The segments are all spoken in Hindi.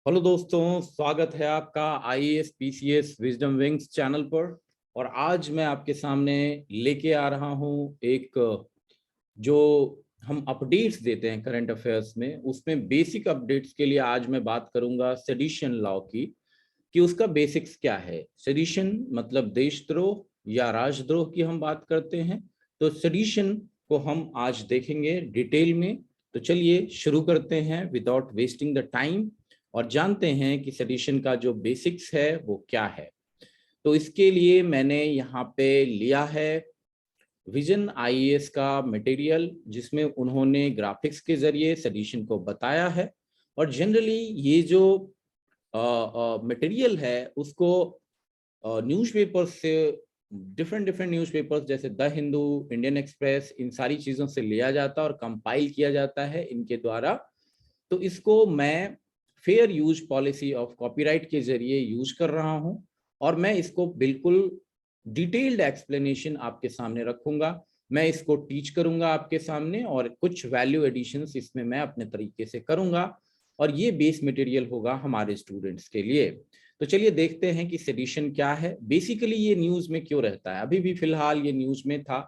हेलो दोस्तों, स्वागत है आपका IAS PCS wisdom wings channel पर। और आज मैं आपके सामने लेके आ रहा हूं एक जो हम अपडेट्स देते हैं करंट अफेयर्स में, उसमें बेसिक अपडेट्स के लिए आज मैं बात करूंगा सेडिशन लॉ की कि उसका बेसिक्स क्या है। सेडिशन मतलब देशद्रोह या राजद्रोह की हम बात करते हैं, तो सेडिशन को हम आज देखेंगे डिटेल में। तो चलिए शुरू करते हैं विदाउट वेस्टिंग द टाइम और जानते हैं कि सेडिशन का जो बेसिक्स है वो क्या है। तो इसके लिए मैंने यहाँ पे लिया है विजन आईएएस का मटेरियल, जिसमें उन्होंने ग्राफिक्स के जरिए सेडिशन को बताया है। और जनरली ये जो मटेरियल है उसको न्यूज़पेपर से, डिफरेंट डिफरेंट न्यूज़पेपर्स जैसे द हिंदू, इंडियन एक्सप्रेस, इन सारी चीज़ों से लिया जाता है और कंपाइल किया जाता है इनके द्वारा। तो इसको मैं fair use policy of copyright के जरिए यूज कर रहा हूं और मैं इसको बिल्कुल डिटेल्ड एक्सप्लेनेशन आपके सामने रखूंगा। मैं इसको टीच करूंगा आपके सामने और कुछ वैल्यू एडिशंस इसमें मैं अपने तरीके से करूंगा और ये बेस मटेरियल होगा हमारे स्टूडेंट्स के लिए। तो चलिए देखते हैं कि सेडिशन क्या है। बेसिकली ये न्यूज में क्यों रहता है, अभी भी फिलहाल ये न्यूज में था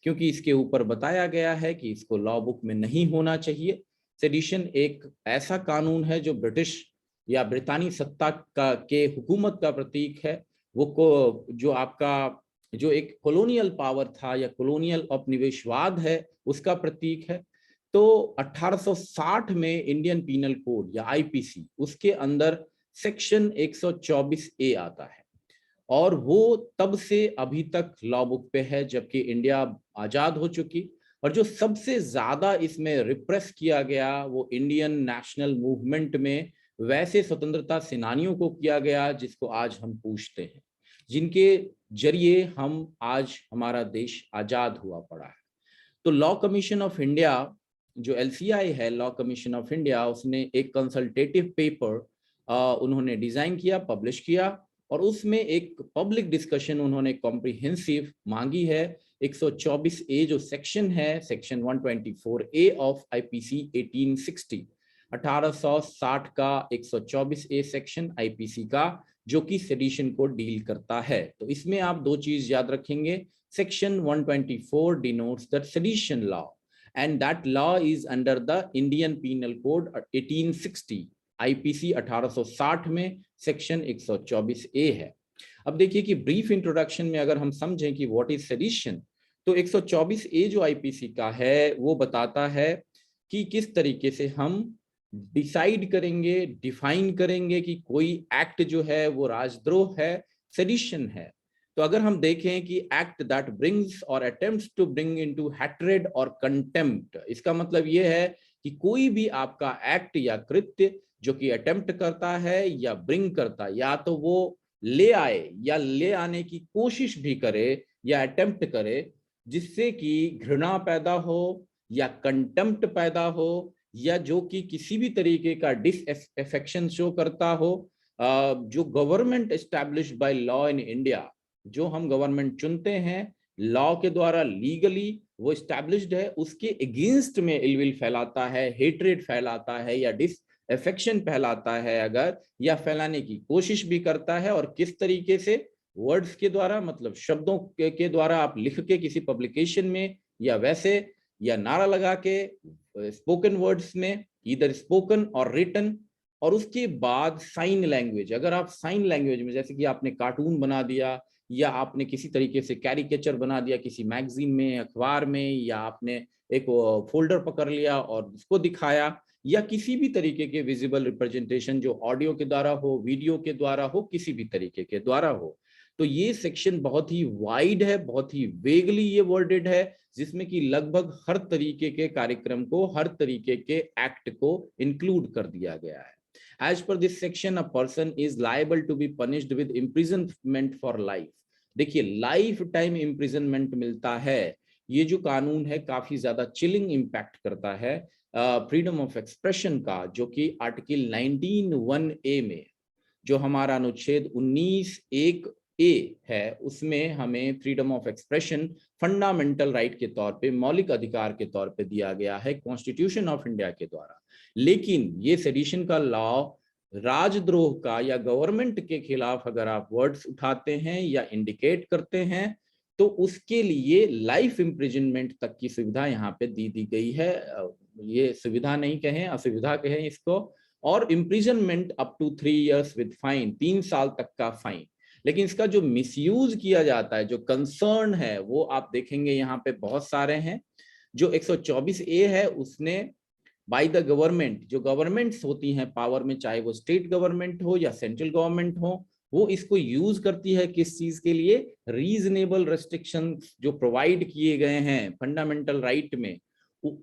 क्योंकि इसके ऊपर बताया गया है कि इसको लॉ बुक में नहीं होना चाहिए। सेडिशन एक ऐसा कानून है जो ब्रिटिश या ब्रितानी सत्ता का के हुकूमत का प्रतीक है। वो को जो आपका जो एक कॉलोनियल पावर था या कॉलोनियल उपनिवेशवाद है उसका प्रतीक है। तो 1860 में इंडियन पीनल कोड या आईपीसी, उसके अंदर सेक्शन 124 ए आता है और वो तब से अभी तक लॉ बुक पे है, जबकि इंडिया आजाद हो चुकी। और जो सबसे ज्यादा इसमें रिप्रेस किया गया वो इंडियन नेशनल मूवमेंट में वैसे स्वतंत्रता सेनानियों को किया गया जिसको आज हम पूछते हैं, जिनके जरिए हम आज हमारा देश आजाद हुआ पड़ा है। तो लॉ कमीशन ऑफ इंडिया, जो एलसीआई है, लॉ कमीशन ऑफ इंडिया, उसने एक कंसल्टेटिव पेपर उन्होंने डिजाइन किया, पब्लिश किया और उसमें एक पब्लिक डिस्कशन उन्होंने कॉम्प्रिहेंसिव मांगी है। 124 ए जो सेक्शन है, सेक्शन 124 ए ऑफ आईपीसी 1860, 1860 का 124 ए सेक्शन आईपीसी का, जो कि सेडिशन को डील करता है। तो इसमें आप दो चीज याद रखेंगे। Section 124 denotes the sedition law, and that law is under the Indian Penal Code 1860, IPC 1860 में सेक्शन 124 ए है। अब देखिए कि ब्रीफ इंट्रोडक्शन में अगर हम समझें कि व्हाट इज सेडिशन, तो 124 ए जो आईपीसी का है वो बताता है कि किस तरीके से हम डिसाइड करेंगे, डिफाइन करेंगे कि कोई एक्ट जो है वो राजद्रोह है, सेडिशन है। तो अगर हम देखें कि एक्ट दैट ब्रिंग्स और attempts to bring into hatred और कंटेम्प्ट, इसका मतलब ये है कि कोई भी आपका एक्ट या कृत्य जो कि अटेम्प्ट करता है या ब्रिंग करता है, या तो वो ले आए या ले आने की कोशिश भी करे या अटेम्प्ट करे, जिससे कि घृणा पैदा हो या कंटेम्प्ट पैदा हो, या जो कि किसी भी तरीके का डिसअफेक्शन शो करता हो, जो government established by law in India, जो हम गवर्नमेंट चुनते हैं लॉ के द्वारा, लीगली वो एस्टैब्लिश्ड है, उसके अगेंस्ट में इलविल फैलाता है, हेट्रेड फैलाता है या डिसअफेक्शन फैलाता है अगर, या फैलाने की कोशिश भी करता है। और किस तरीके से? वर्ड्स के द्वारा, मतलब शब्दों के द्वारा आप लिख के किसी पब्लिकेशन में, या वैसे, या नारा लगा के स्पोकन वर्ड्स में, इधर स्पोकन और रिटन। और उसके बाद साइन लैंग्वेज, अगर आप साइन लैंग्वेज में, जैसे कि आपने कार्टून बना दिया या आपने किसी तरीके से कैरिकेचर बना दिया किसी मैगजीन में, अखबार में, या आपने एक फोल्डर पकड़ लिया और उसको दिखाया, या किसी भी तरीके के विजिबल रिप्रेजेंटेशन जो ऑडियो के द्वारा हो, वीडियो के द्वारा हो, किसी भी तरीके के द्वारा हो, तो ये सेक्शन बहुत ही वाइड है, बहुत ही वेगली ये वर्डेड है, जिसमें कि लगभग हर तरीके के कार्यक्रम को, हर तरीके के एक्ट को इंक्लूड कर दिया गया है। As per this section, a person is liable to be punished with imprisonment for life. देखिए, लाइफ टाइम इम्प्रिजनमेंट मिलता है। ये जो कानून है काफी ज्यादा चिलिंग इम्पैक्ट करता है फ्रीडम ऑफ एक्सप्रेशन का, जो कि आर्टिकल 19(1)A में, जो हमारा अनुच्छेद 19(1)A है, उसमें हमें freedom of expression fundamental right के तौर पे, मौलिक अधिकार के तौर पे दिया गया है कॉन्स्टिट्यूशन ऑफ इंडिया के द्वारा। लेकिन ये सेडिशन का लॉ राजद्रोह का या गवर्नमेंट के खिलाफ अगर आप वर्ड्स उठाते हैं या इंडिकेट करते हैं तो उसके लिए लाइफ इम्प्रिजनमेंट तक की सुविधा यहाँ पे दी गई है। ये सुविधा नहीं कहें, असुविधा कहें इसको, और imprisonment up to 3 years with fine, 3 साल तक का फाइन। लेकिन इसका जो मिसयूज किया जाता है, जो कंसर्न है, वो आप देखेंगे यहाँ पे बहुत सारे हैं। जो 124A है उसने बाय द गवर्नमेंट, जो गवर्नमेंट्स होती हैं पावर में, चाहे वो स्टेट गवर्नमेंट हो या सेंट्रल गवर्नमेंट हो, वो इसको यूज करती है किस चीज के लिए? रीजनेबल रेस्ट्रिक्शंस जो प्रोवाइड किए गए हैं फंडामेंटल राइट में,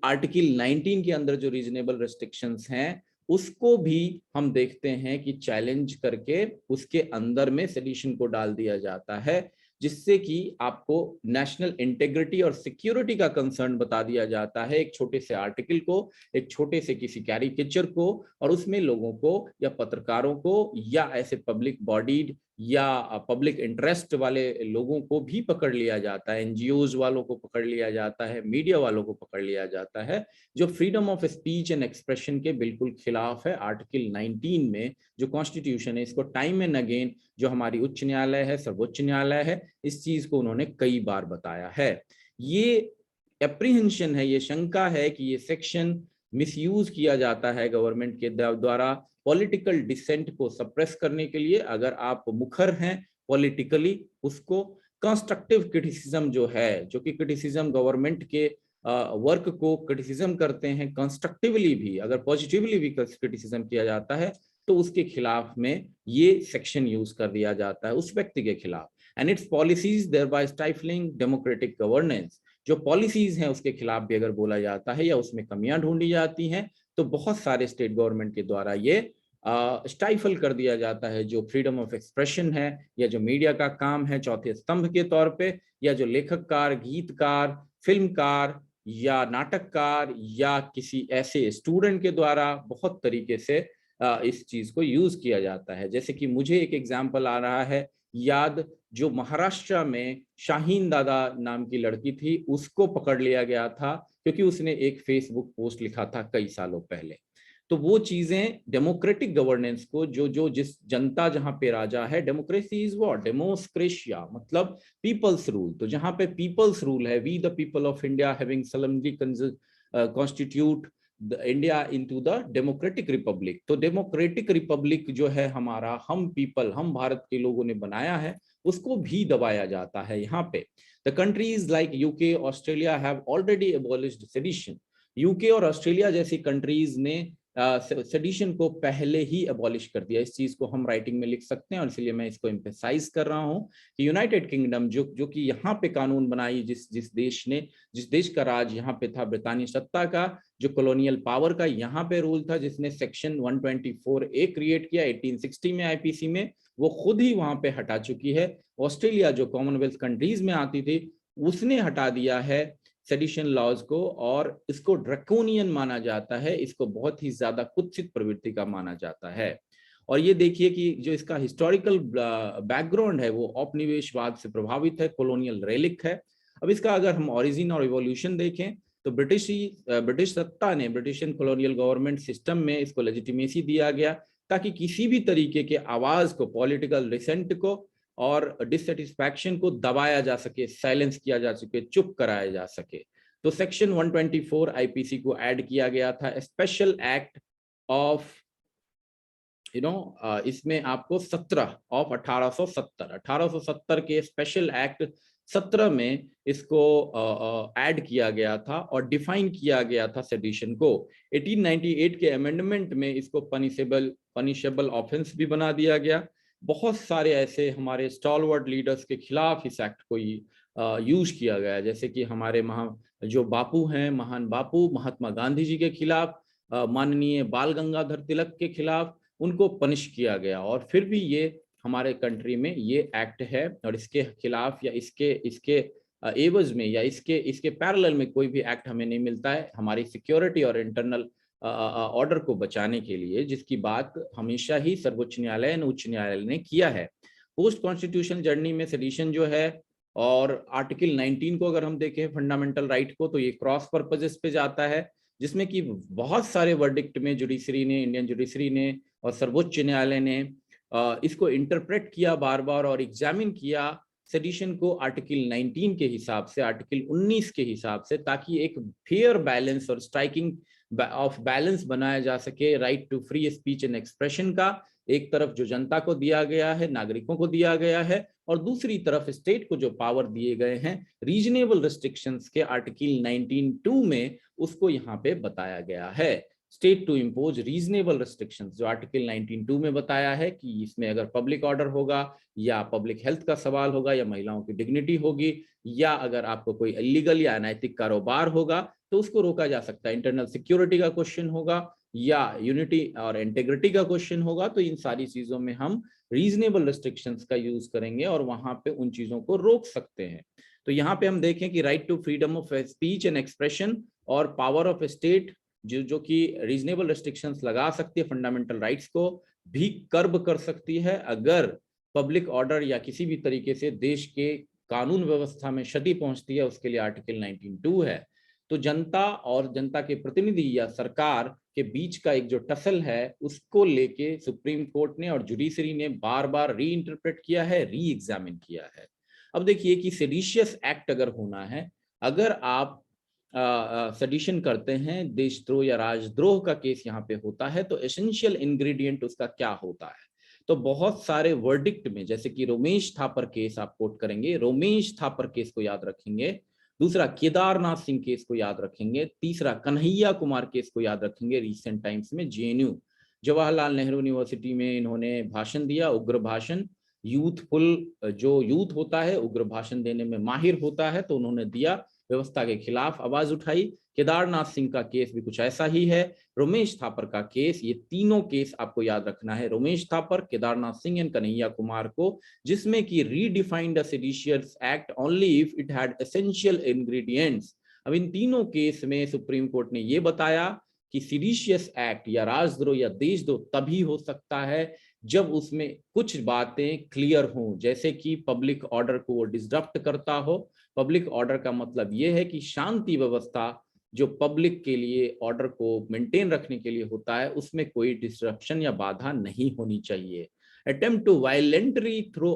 आर्टिकल 19 के अंदर जो रीजनेबल रेस्ट्रिक्शंस हैं, उसको भी हम देखते हैं कि चैलेंज करके उसके अंदर में सेडिशन को डाल दिया जाता है, जिससे कि आपको नेशनल इंटेग्रिटी और सिक्योरिटी का कंसर्न बता दिया जाता है एक छोटे से आर्टिकल को, एक छोटे से किसी कैरिकेचर को, और उसमें लोगों को या पत्रकारों को या ऐसे पब्लिक बॉडीड या पब्लिक इंटरेस्ट वाले लोगों को भी पकड़ लिया जाता है, एनजीओज वालों को पकड़ लिया जाता है, मीडिया वालों को पकड़ लिया जाता है, जो freedom of speech and expression के बिल्कुल खिलाफ है। आर्टिकल 19 में जो कॉन्स्टिट्यूशन है, इसको टाइम एंड अगेन जो हमारी उच्च न्यायालय है, सर्वोच्च न्यायालय है, इस चीज को उन्होंने कई बार बताया है। ये एप्रीहेंशन है, ये शंका है कि ये सेक्शन मिसयूज किया जाता है गवर्नमेंट के द्वारा पॉलिटिकल डिसेंट को सप्रेस करने के लिए। अगर आप मुखर हैं पॉलिटिकली, उसको कंस्ट्रक्टिव क्रिटिसिज्म जो है, जो कि क्रिटिसिज्म गवर्नमेंट के वर्क को क्रिटिसिज्म करते हैं, कंस्ट्रक्टिवली भी, अगर पॉजिटिवली भी क्रिटिसिज्म किया जाता है, तो उसके खिलाफ में ये सेक्शन यूज कर दिया जाता है उस व्यक्ति के खिलाफ। And its policies thereby stifling democratic governance, जो पॉलिसीज हैं उसके खिलाफ भी अगर बोला जाता है या उसमें कमियां ढूंढी जाती हैं, तो बहुत सारे स्टेट गवर्नमेंट के द्वारा ये स्टाइफल कर दिया जाता है। जो फ्रीडम ऑफ एक्सप्रेशन है या जो मीडिया का काम है चौथे स्तंभ के तौर पे, या जो लेखककार, गीतकार, फिल्मकार या नाटककार या किसी ऐसे स्टूडेंट के द्वारा बहुत तरीके से इस चीज को यूज किया जाता है। जैसे कि मुझे एक एग्जाम्पल आ रहा है याद, जो महाराष्ट्र में शाहीन दादा नाम की लड़की थी, उसको पकड़ लिया गया था क्योंकि उसने एक फेसबुक पोस्ट लिखा था कई सालों पहले। तो वो चीजें डेमोक्रेटिक गवर्नेंस को, जो जिस जनता जहां पे राजा है, डेमोक्रेसी इज व्हाट? डेमोक्रेशिया मतलब पीपल्स रूल। तो जहां पे पीपल्स रूल है, we the people of India having solemnly constitute India into the democratic republic. तो डेमोक्रेटिक रिपब्लिक जो है हमारा, हम पीपल, हम भारत के लोगों ने बनाया है, उसको भी दबाया जाता है यहाँ पे। The countries like UK, Australia have already abolished sedition. UK और ऑस्ट्रेलिया जैसी कंट्रीज ने सेडिशन को पहले ही एबॉलिश कर दिया। इस चीज को हम राइटिंग में लिख सकते हैं, और इसलिए मैं इसको एम्फेसाइज कर रहा हूं कि यूनाइटेड किंगडम जो कि यहाँ पे कानून बनाई, जिस देश का राज यहाँ पे था, ब्रितानी सत्ता का, जो कॉलोनियल पावर का यहाँ पे रूल था, जिसने सेक्शन 124A क्रिएट किया 1860 में आईपीसी में, वो खुद ही वहां पे हटा चुकी है। ऑस्ट्रेलिया जो कॉमनवेल्थ कंट्रीज में आती थी, उसने हटा दिया है सेडिशन लॉज को, और इसको ड्रैकोनियन माना जाता है, इसको बहुत ही ज्यादा कुत्सित प्रवृत्ति का माना जाता है। और ये देखिए कि जो इसका हिस्टोरिकल बैकग्राउंड है वो औपनिवेशवाद से प्रभावित है, कॉलोनियल रेलिक है। अब इसका अगर हम ओरिजिन और इवोल्यूशन देखें, तो ब्रिटिश सत्ता ने, ब्रिटिश कॉलोनियल गवर्नमेंट सिस्टम में इसको लेजिटिमेसी दिया गया, ताकि किसी भी तरीके के आवाज को, पॉलिटिकल डिसेंट को और डिससेटिस्फैक्शन को दबाया जा सके, साइलेंस किया जा सके, चुप कराया जा सके। तो सेक्शन 124 आईपीसी को ऐड किया गया था, स्पेशल एक्ट ऑफ इसमें आपको 17 ऑफ 1870 के स्पेशल एक्ट 17 में इसको ऐड किया गया था और डिफाइन किया गया था सेडिशन को। 1898 के अमेंडमेंट में इसको पनिशेबल ऑफेंस भी बना दिया गया। बहुत सारे ऐसे हमारे स्टॉलवर्ड लीडर्स के खिलाफ इस एक्ट को यूज किया गया, जैसे कि हमारे जो बापू हैं, महान बापू महात्मा गांधी जी के खिलाफ, माननीय बाल गंगाधर तिलक के खिलाफ उनको पनिश किया गया। और फिर भी ये हमारे कंट्री में ये एक्ट है, और इसके खिलाफ या इसके एवज में या इसके पैरेलल में कोई भी एक्ट हमें नहीं मिलता है हमारी सिक्योरिटी और इंटरनल ऑर्डर को बचाने के लिए, जिसकी बात हमेशा ही सर्वोच्च न्यायालय और उच्च न्यायालय ने किया है। पोस्ट कॉन्स्टिट्यूशनल जर्नी में सेडिशन जो है, और आर्टिकल 19 को अगर हम देखें फंडामेंटल राइट को, तो ये क्रॉस पर्पजेस पे जाता है, जिसमें कि बहुत सारे वर्डिक्ट में जुडिशरी ने, इंडियन जुडिशरी ने और सर्वोच्च न्यायालय ने इसको इंटरप्रेट किया बार बार और एग्जामिन किया सेडिशन को आर्टिकल 19 के हिसाब से, आर्टिकल 19 के हिसाब से, ताकि एक फेयर बैलेंस और स्ट्राइकिंग ऑफ बैलेंस बनाया जा सके right to free speech and expression का। एक तरफ जो जनता को दिया गया है, नागरिकों को दिया गया है, और दूसरी तरफ स्टेट को जो पावर दिए गए हैं रीजनेबल रिस्ट्रिक्शंस के आर्टिकल 19(2) में, उसको यहाँ पे बताया गया है। State to impose reasonable restrictions, जो आर्टिकल 19(2) में बताया है कि इसमें अगर पब्लिक ऑर्डर होगा या पब्लिक हेल्थ का सवाल होगा या महिलाओं की डिग्निटी होगी या अगर आपको कोई इलीगल या अनैतिक कारोबार होगा तो उसको रोका जा सकता है। इंटरनल सिक्योरिटी का क्वेश्चन होगा या यूनिटी और इंटेग्रिटी का क्वेश्चन होगा, तो इन सारी चीजों में हम रीजनेबल रिस्ट्रिक्शंस का यूज करेंगे और वहां पे उन चीजों को रोक सकते हैं। तो यहाँ पे हम देखें कि right to freedom of speech and expression और पावर ऑफ स्टेट जो कि रीजनेबल रिस्ट्रिक्शंस लगा सकती है, फंडामेंटल राइट्स को भी कर्ब कर सकती है अगर पब्लिक ऑर्डर या किसी भी तरीके से देश के कानून व्यवस्था में क्षति पहुंचती है, उसके लिए आर्टिकल 19(2) है। तो जनता और जनता के प्रतिनिधि या सरकार के बीच का एक जो टसल है, उसको लेके सुप्रीम कोर्ट ने और जुडिशरी ने बार बार री इंटरप्रेट किया है, री एग्जामिन किया है। अब देखिए कि सेडिशियस एक्ट अगर होना है, अगर आप सेडिशन करते हैं, देशद्रोह या राजद्रोह का केस यहाँ पे होता है, तो एसेंशियल इंग्रेडिएंट उसका क्या होता है? तो बहुत सारे वर्डिक्ट में, जैसे कि रोमेश थापर केस आप कोट करेंगे, रोमेश थापर केस को याद रखेंगे, दूसरा केदारनाथ सिंह केस को याद रखेंगे, तीसरा कन्हैया कुमार केस को याद रखेंगे। रिसेंट टाइम्स में जेएनयू जवाहरलाल नेहरू यूनिवर्सिटी में इन्होंने भाषण दिया, उग्र भाषण, यूथफुल, जो यूथ होता है उग्र भाषण देने में माहिर होता है, तो उन्होंने दिया, व्यवस्था के खिलाफ आवाज उठाई। केदारनाथ सिंह का केस भी कुछ ऐसा ही है, रोमेश थापर का केस, ये तीनों केस आपको याद रखना है, रोमेश थापर, केदारनाथ सिंह एंड कन्हैया कुमार को, जिसमें कि redefined the seditious act only if it had essential ingredients. अब इन तीनों केस में सुप्रीम कोर्ट ने ये बताया कि सेडिशियस एक्ट या राजद्रोह या देशद्रोह तभी हो सकता है जब उसमें कुछ बातें क्लियर हों, जैसे कि पब्लिक ऑर्डर को वो डिसरप्ट करता हो। पब्लिक ऑर्डर का मतलब ये है कि शांति व्यवस्था जो पब्लिक के लिए ऑर्डर को मेंटेन रखने के लिए होता है, उसमें कोई डिस्ट्रप्शन या बाधा नहीं होनी चाहिए। Attempt to violently throw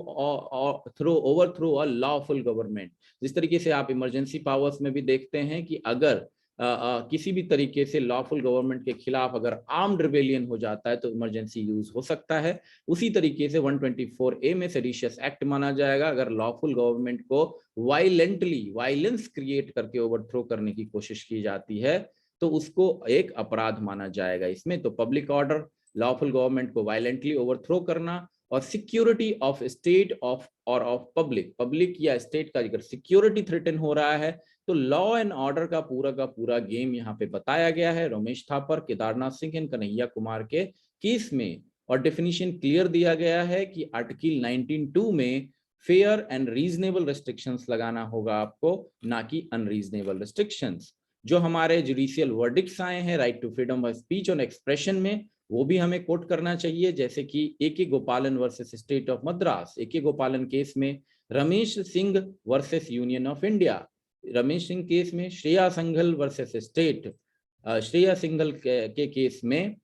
overthrow a lawful government, जिस तरीके से आप इमरजेंसी पावर्स में भी देखते हैं कि अगर किसी भी तरीके से लॉफुल गवर्नमेंट के खिलाफ अगर आर्म्ड रिबेलियन हो जाता है तो इमरजेंसी यूज हो सकता है, उसी तरीके से 124A में सेडिशियस एक्ट माना जाएगा अगर लॉफुल गवर्नमेंट को वायलेंटली, वायलेंस क्रिएट करके ओवरथ्रो करने की कोशिश की जाती है, तो उसको एक अपराध माना जाएगा इसमें। तो पब्लिक ऑर्डर, लॉफुल गवर्नमेंट को वायलेंटली ओवरथ्रो करना, और सिक्योरिटी ऑफ स्टेट ऑफ और ऑफ पब्लिक, पब्लिक या स्टेट का अगर सिक्योरिटी थ्रेटन हो रहा है तो लॉ एंड ऑर्डर का पूरा गेम यहाँ पे बताया गया है रोमेश थापर, केदारनाथ सिंह एंड कन्हैया कुमार के केस में। और डेफिनेशन क्लियर दिया गया है कि आर्टिकल 19(2) में फेयर एंड रीजनेबल रिस्ट्रिक्शंस लगाना होगा आपको, ना कि अनरीजनेबल रिस्ट्रिक्शंस। जो हमारे जुडिशियल वर्डिक्ट्स आए हैं right to freedom of speech और एक्सप्रेशन में, वो भी हमें कोट करना चाहिए, जैसे कि A K. Gopalan versus state of Madras. A K. Gopalan case में Ramesh Singh versus union of India, Ramesh Singh case में श्रेया सिंघल वर्सेस स्टेट, श्रेया सिंघल के केस में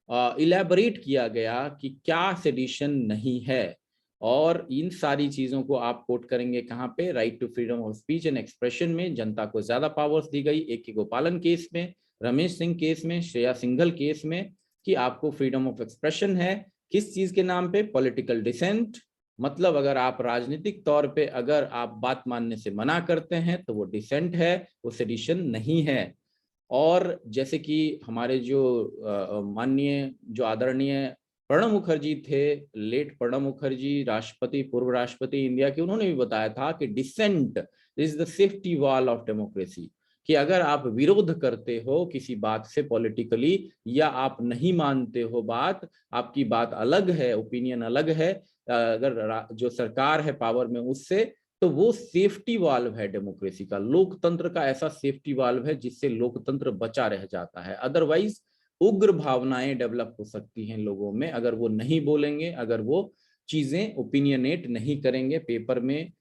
इलेबोरेट किया गया कि क्या सेडिशन नहीं है, और इन सारी चीजों को आप कोट करेंगे कहाँ पे, right to freedom of speech and expression में जनता को ज्यादा पावर्स दी गई, ए.के. गोपालन केस में, रमेश सिंह केस में, श्रेया सिंघल केस में, कि आपको फ्रीडम ऑफ एक्सप्रेशन है किस चीज के नाम पे, पॉलिटिकल डिसेंट, मतलब अगर आप राजनीतिक तौर पे अगर आप बात मानने से मना करते हैं तो वो डिसेंट है, वो सेडिशन नहीं है। और जैसे कि हमारे जो माननीय जो आदरणीय प्रणब मुखर्जी थे, लेट प्रणब मुखर्जी, राष्ट्रपति, पूर्व राष्ट्रपति इंडिया के, उन्होंने भी बताया था कि dissent is the safety wall of democracy, कि अगर आप विरोध करते हो किसी बात से पॉलिटिकली, या आप नहीं मानते हो बात, आपकी बात अलग है, ओपिनियन अलग है, अगर जो सरकार है पावर में उससे, तो वो सेफ्टी वाल्व है डेमोक्रेसी का, लोकतंत्र का ऐसा सेफ्टी वाल्व है जिससे लोकतंत्र बचा रह जाता है। अदरवाइज उग्र भावनाएं डेवलप हो सकती हैं लोगों में, अगर वो नहीं बोलेंगे, अगर वो चीजें ओपिनियनेट नहीं करेंगे पेपर में,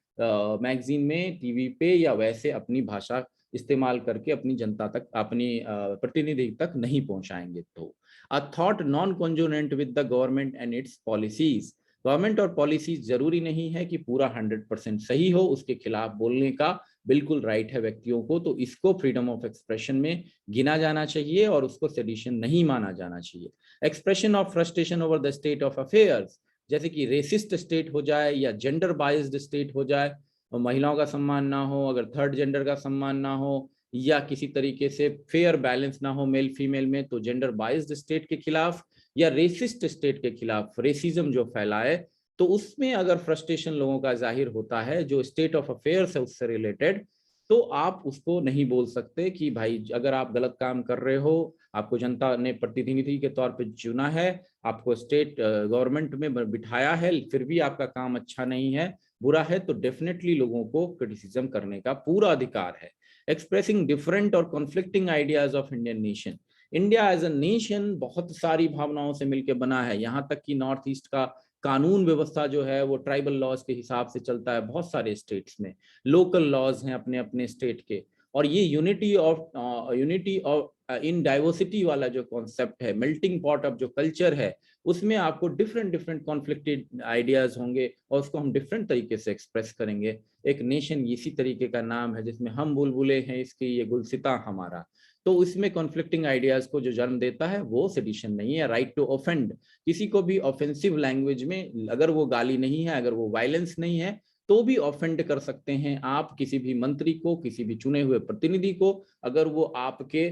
मैगजीन में, टीवी पे, या वैसे अपनी भाषा इस्तेमाल करके अपनी जनता तक, अपनी प्रतिनिधि तक नहीं पहुंचाएंगे। तो a thought non consonant with the government and its policies, government और पॉलिसीज जरूरी नहीं है कि पूरा 100% सही हो, उसके खिलाफ बोलने का बिल्कुल राइट है व्यक्तियों को, तो इसको फ्रीडम ऑफ एक्सप्रेशन में गिना जाना चाहिए और उसको सेडिशन नहीं माना जाना चाहिए। Expression of frustration over the state of affairs, जैसे कि रेसिस्ट स्टेट हो जाए या जेंडर बाइज्ड स्टेट हो जाए, महिलाओं का सम्मान ना हो, अगर थर्ड जेंडर का सम्मान ना हो, या किसी तरीके से फेयर बैलेंस ना हो मेल फीमेल में, तो जेंडर बाइज्ड स्टेट के खिलाफ या रेसिस्ट स्टेट के खिलाफ, रेसिज्म जो फैलाए, तो उसमें अगर फ्रस्ट्रेशन लोगों का जाहिर होता है जो स्टेट ऑफ अफेयर्स है उससे रिलेटेड, तो आप उसको नहीं बोल सकते कि भाई अगर आप गलत काम कर रहे हो, आपको जनता ने प्रतिनिधि के तौर पे चुना है, आपको स्टेट गवर्नमेंट में बिठाया है, फिर भी आपका काम अच्छा नहीं है, बुरा है, तो डेफिनेटली लोगों को क्रिटिसिज्म करने का पूरा अधिकार है। एक्सप्रेसिंग डिफरेंट और conflicting ideas of Indian nation, India as a nation बहुत सारी भावनाओं से मिलकर बना है, यहाँ तक कि नॉर्थ ईस्ट का कानून व्यवस्था जो है वो ट्राइबल लॉज के हिसाब से चलता है, बहुत सारे स्टेट्स में लोकल लॉज हैं अपने अपने स्टेट के, और ये यूनिटी ऑफ इन डाइवर्सिटी वाला जो कॉन्सेप्ट है, मेल्टिंग पॉट ऑफ जो कल्चर है, उसमें आपको डिफरेंट डिफरेंट कॉन्फ्लिक्टेड आइडियाज होंगे और उसको हम डिफरेंट तरीके से एक्सप्रेस करेंगे। एक नेशन इसी तरीके का नाम है जिसमें हम बुलबुले हैं इसकी, ये गुलसिता हमारा, तो इसमें कॉन्फ्लिक्टिंग आइडियाज को जो जन्म देता है वो सेडिशन नहीं है। राइट टू ऑफेंड, किसी को भी ऑफेंसिव लैंग्वेज में, अगर वो गाली नहीं है, अगर वो वायलेंस नहीं है, तो भी ऑफेंड कर सकते हैं आप किसी भी मंत्री को, किसी भी चुने हुए प्रतिनिधि को, अगर वो आपके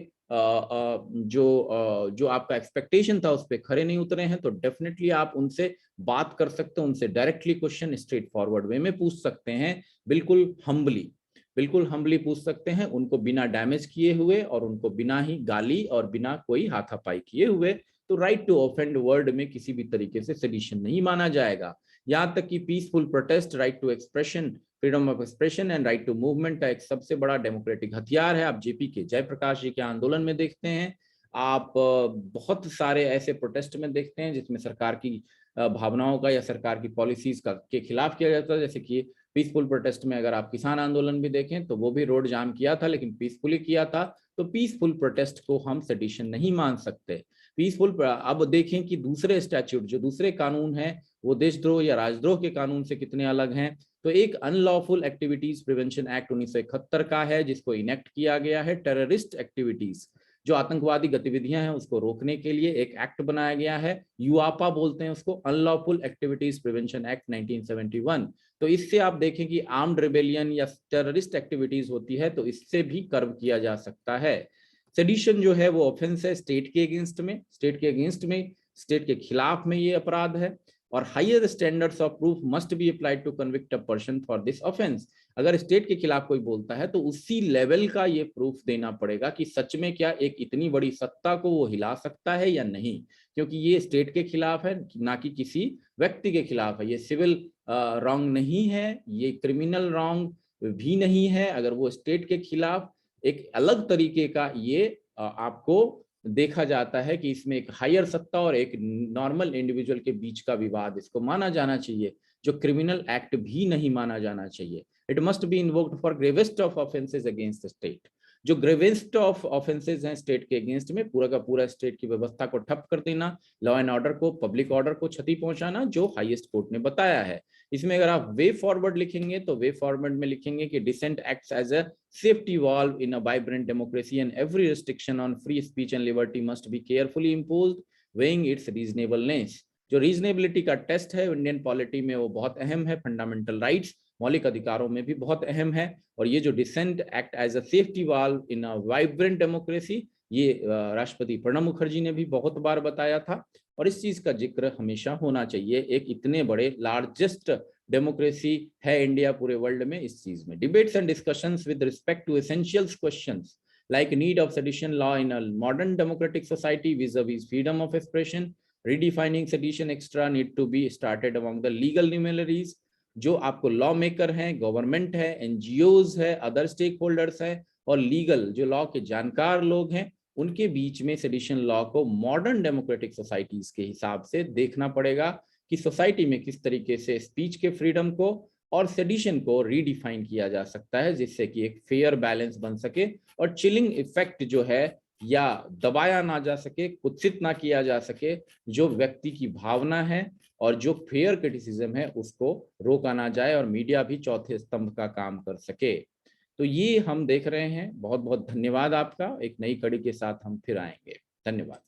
जो आपका एक्सपेक्टेशन था उस पर खरे नहीं उतरे हैं, तो डेफिनेटली आप उनसे बात कर सकते हैं, उनसे डायरेक्टली क्वेश्चन स्ट्रेट फॉरवर्ड वे में पूछ सकते हैं, बिल्कुल हम्बली पूछ सकते हैं, उनको बिना डैमेज किए हुए और उनको बिना ही गाली और बिना कोई हाथापाई किए हुए। तो राइट टू ऑफेंड वर्ड में किसी भी तरीके से सेडिशन नहीं माना जाएगा। यहाँ तक कि peaceful protest, right to expression, freedom of expression and right to movement का एक सबसे बड़ा डेमोक्रेटिक हथियार है। आप जेपी के जयप्रकाश जी के आंदोलन में देखते हैं, आप बहुत सारे ऐसे प्रोटेस्ट में देखते हैं जिसमें सरकार की भावनाओं का या सरकार की पॉलिसीज का के खिलाफ किया जाता है। जैसे कि पीसफुल प्रोटेस्ट में अगर आप किसान आंदोलन भी देखें तो वो भी रोड जाम किया था, लेकिन पीसफुली किया था, तो पीसफुल प्रोटेस्ट को हम सेडिशन नहीं मान सकते। पीसफुल, अब देखें कि दूसरे स्टैट्यूट जो दूसरे कानून हैं वो देशद्रोह या राजद्रोह के कानून से कितने अलग हैं। तो एक अनलॉफुल एक्टिविटीज प्रिवेंशन एक्ट 1971 का है जिसको इनेक्ट किया गया है, टेररिस्ट एक्टिविटीज जो आतंकवादी गतिविधियां हैं उसको रोकने के लिए एक एक्ट बनाया गया है, यूआपा बोलते हैं उसको, अनलॉफुल एक्टिविटीज प्रिवेंशन एक्ट 1971। तो इससे आप देखें कि आर्म्ड रिबेलियन या टेररिस्ट एक्टिविटीज होती है तो इससे भी कर्व किया जा सकता है। सेडिशन जो है वो ऑफेंस है स्टेट के अगेंस्ट में, स्टेट के खिलाफ में ये अपराध है, और higher standards of proof must be applied to convict a person for this offence. अगर स्टेट के खिलाफ कोई बोलता है तो उसी लेवल का ये प्रूफ देना पड़ेगा कि सच में क्या एक इतनी बड़ी सत्ता को वो हिला सकता है या नहीं, क्योंकि ये स्टेट के खिलाफ है ना कि किसी व्यक्ति के खिलाफ है। ये सिविल रॉन्ग नहीं है, ये क्रिमिनल रॉन्ग भी नहीं है। अगर वो स्टेट के खिलाफ एक अलग तरीके का ये आपको देखा जाता है कि इसमें एक हायर सत्ता और एक नॉर्मल इंडिविजुअल के बीच का विवाद, इसको माना जाना चाहिए, जो क्रिमिनल एक्ट भी नहीं माना जाना चाहिए। It must be invoked for gravest of offences against state. जो ग्रेवेस्ट ऑफ ऑफेंसेस हैं स्टेट के अगेंस्ट में, पूरा का पूरा स्टेट की व्यवस्था को ठप कर देना, लॉ एंड ऑर्डर को, पब्लिक ऑर्डर को क्षति पहुंचाना, जो हाईएस्ट कोर्ट ने बताया है। इसमें अगर आप वे फॉरवर्ड लिखेंगे तो वे फॉरवर्ड में लिखेंगे कि dissent acts as a safety valve in a vibrant democracy and every restriction on free speech and liberty must be carefully imposed, weighing its reasonableness। जो रीजनेबिलिटी का टेस्ट है इंडियन पॉलिटी में वो बहुत अहम है, फंडामेंटल राइट्स, मौलिक अधिकारों में भी बहुत अहम है। और ये जो dissent act as a safety valve in a vibrant democracy, ये राष्ट्रपति प्रणब मुखर्जी ने भी बहुत बार बताया था, और इस चीज का जिक्र हमेशा होना चाहिए। एक इतने बड़े लार्जेस्ट डेमोक्रेसी है इंडिया पूरे वर्ल्ड में, इस चीज में debates and discussions with respect to essentials questions like need of sedition law in a modern democratic society vis a vis freedom of expression, redefining sedition extra need to be started among the legal luminaries। जो आपको लॉ मेकर हैं, गवर्नमेंट है, एनजीओज है, अदर स्टेक होल्डर्स है, और लीगल जो लॉ के जानकार लोग हैं, उनके बीच में सेडिशन लॉ को मॉडर्न डेमोक्रेटिक सोसाइटीज के हिसाब से देखना पड़ेगा कि सोसाइटी में किस तरीके से स्पीच के फ्रीडम को और सेडिशन को रीडिफाइन किया जा सकता है, जिससे कि एक फेयर बैलेंस बन सके और चिलिंग इफेक्ट जो है या दबाया ना जा सके, कुत्सित ना किया जा सके, जो व्यक्ति की भावना है और जो फेयर क्रिटिसिज्म है उसको रोका ना जाए और मीडिया भी चौथे स्तंभ का काम कर सके। तो ये हम देख रहे हैं। बहुत बहुत धन्यवाद आपका। एक नई कड़ी के साथ हम फिर आएंगे। धन्यवाद।